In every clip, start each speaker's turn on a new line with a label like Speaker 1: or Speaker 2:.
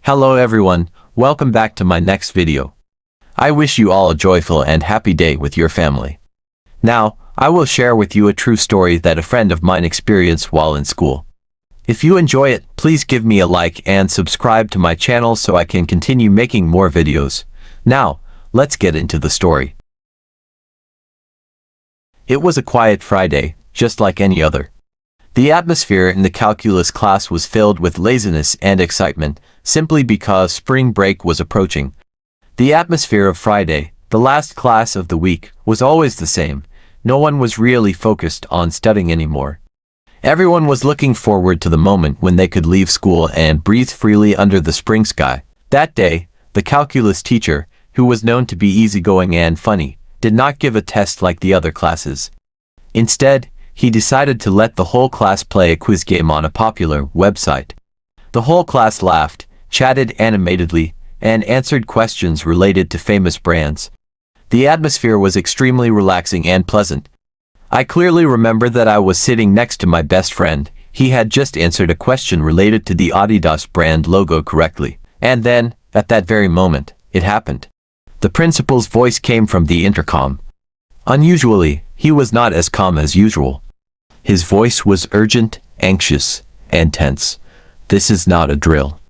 Speaker 1: Hello everyone, welcome back to my next video. I wish you all a joyful and happy day with your family. Now, I will share with you a true story that a friend of mine experienced while in school. If you enjoy it, please give me a like and subscribe to my channel so I can continue making more videos. Now, let's get into the story. It was a quiet Friday, just like any other. The atmosphere in the calculus class was filled with laziness and excitement, simply because spring break was approaching. The atmosphere of Friday, the last class of the week, was always the same. No one was really focused on studying anymore. Everyone was looking forward to the moment when they could leave school and breathe freely under the spring sky. That day, the calculus teacher, who was known to be easygoing and funny, did not give a test like the other classes. Instead, he decided to let the whole class play a quiz game on a popular website. The whole class laughed, chatted animatedly, and answered questions related to famous brands. The atmosphere was extremely relaxing and pleasant. I clearly remember that I was sitting next to my best friend. He had just answered a question related to the Adidas brand logo correctly. And then, at that very moment, it happened. The principal's voice came from the intercom. Unusually, he was not as calm as usual. His voice was urgent, anxious, and tense. This is not a drill.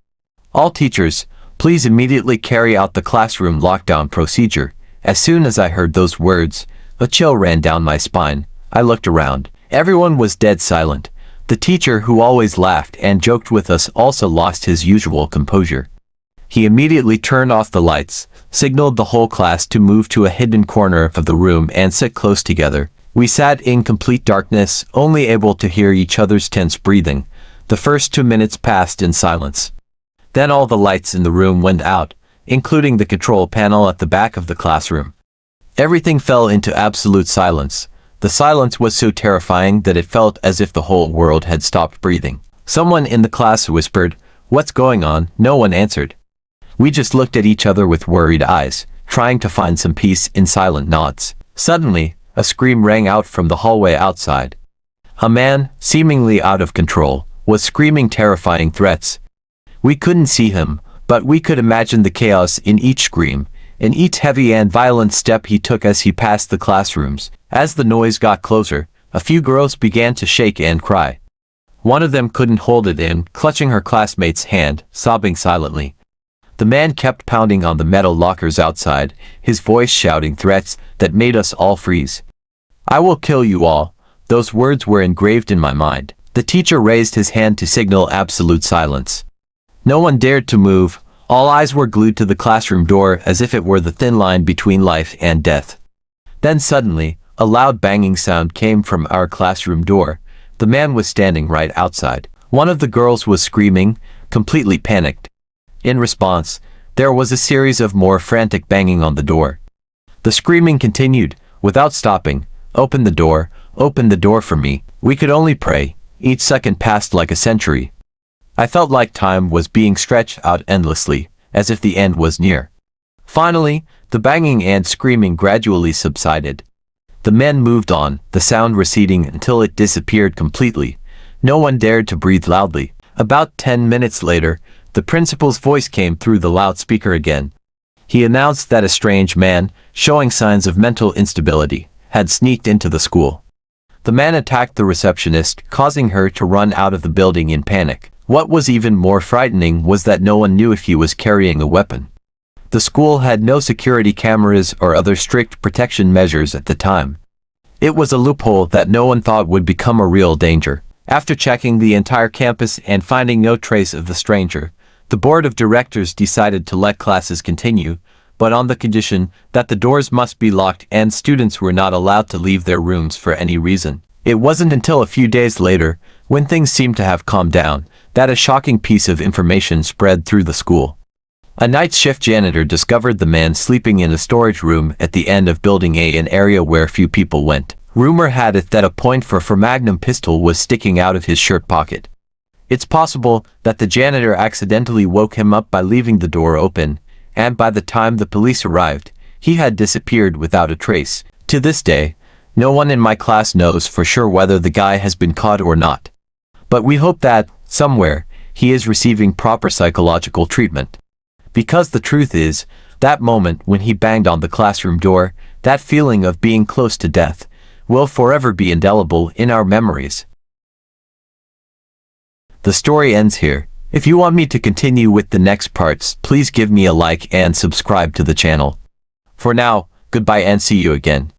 Speaker 1: All teachers, please immediately carry out the classroom lockdown procedure. As soon as I heard those words, a chill ran down my spine. I looked around. Everyone was dead silent. The teacher, who always laughed and joked with us, also lost his usual composure. He immediately turned off the lights, signaled the whole class to move to a hidden corner of the room and sit close together. We sat in complete darkness, only able to hear each other's tense breathing. The first 2 minutes passed in silence. Then all the lights in the room went out, including the control panel at the back of the classroom. Everything fell into absolute silence. The silence was so terrifying that it felt as if the whole world had stopped breathing. Someone in the class whispered, "What's going on?" No one answered. We just looked at each other with worried eyes, trying to find some peace in silent nods. Suddenly, a scream rang out from the hallway outside. A man, seemingly out of control, was screaming terrifying threats. We couldn't see him, but we could imagine the chaos in each scream, in each heavy and violent step he took as he passed the classrooms. As the noise got closer, a few girls began to shake and cry. One of them couldn't hold it in, clutching her classmate's hand, sobbing silently. The man kept pounding on the metal lockers outside, his voice shouting threats that made us all freeze. "I will kill you all." Those words were engraved in my mind. The teacher raised his hand to signal absolute silence. No one dared to move. All eyes were glued to the classroom door as if it were the thin line between life and death. Then suddenly, a loud banging sound came from our classroom door. The man was standing right outside. One of the girls was screaming, completely panicked. In response, there was a series of more frantic banging on the door. The screaming continued, without stopping. "Open the door for me." We could only pray. Each second passed like a century. I felt like time was being stretched out endlessly, as if the end was near. Finally, the banging and screaming gradually subsided. The men moved on, the sound receding until it disappeared completely. No one dared to breathe loudly. About 10 minutes later, the principal's voice came through the loudspeaker again. He announced that a strange man, showing signs of mental instability, had sneaked into the school. The man attacked the receptionist, causing her to run out of the building in panic. What was even more frightening was that no one knew if he was carrying a weapon. The school had no security cameras or other strict protection measures at the time. It was a loophole that no one thought would become a real danger. After checking the entire campus and finding no trace of the stranger, the board of directors decided to let classes continue, but on the condition that the doors must be locked and students were not allowed to leave their rooms for any reason. It wasn't until a few days later, when things seemed to have calmed down, that a shocking piece of information spread through the school. A night shift janitor discovered the man sleeping in a storage room at the end of Building A, an area where few people went. Rumor had it that a point for a magnum pistol was sticking out of his shirt pocket. It's possible that the janitor accidentally woke him up by leaving the door open, and by the time the police arrived, he had disappeared without a trace. To this day, no one in my class knows for sure whether the guy has been caught or not. But we hope that, somewhere, he is receiving proper psychological treatment. Because the truth is, that moment when he banged on the classroom door, that feeling of being close to death, will forever be indelible in our memories. The story ends here. If you want me to continue with the next parts, please give me a like and subscribe to the channel. For now, goodbye and see you again.